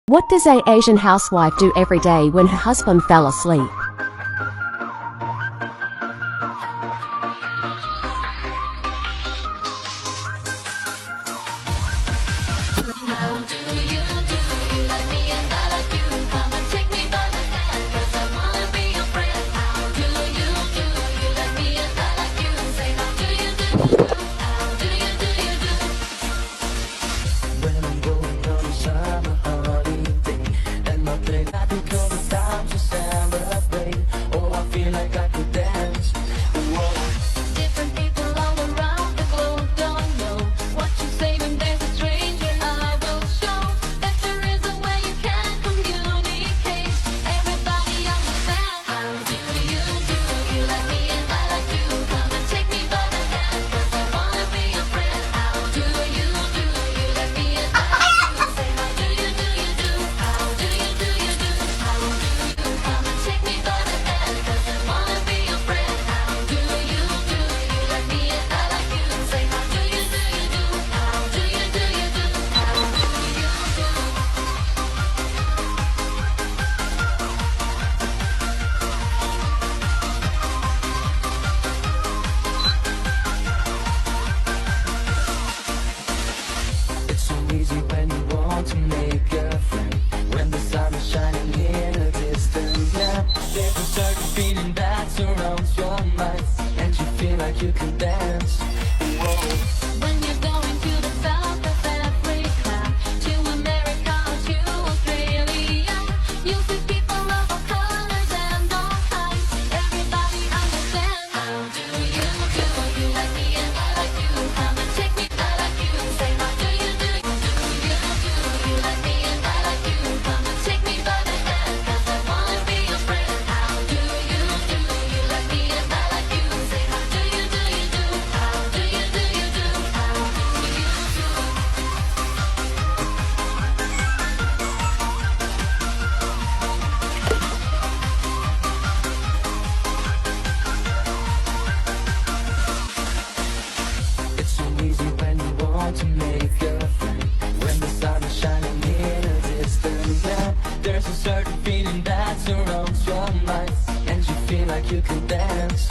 What does a Asian housewife do every day when her husband fell asleep? You can dance. When you're going to the south of Africa, to America, to Australia, you see people of all colors and all kinds. Everybody understands. How do you like me and I like you? Come and take me, I like you. Say how do you like me and I like you? Come and take me by the hand, 'cause I wanna be your friend. How do you like me and I like you? Say how do you It's so easy when you want to make a friend. When the sun is shining in a distant land, there's a certain feeling that surrounds your mind, and you feel like you can dance.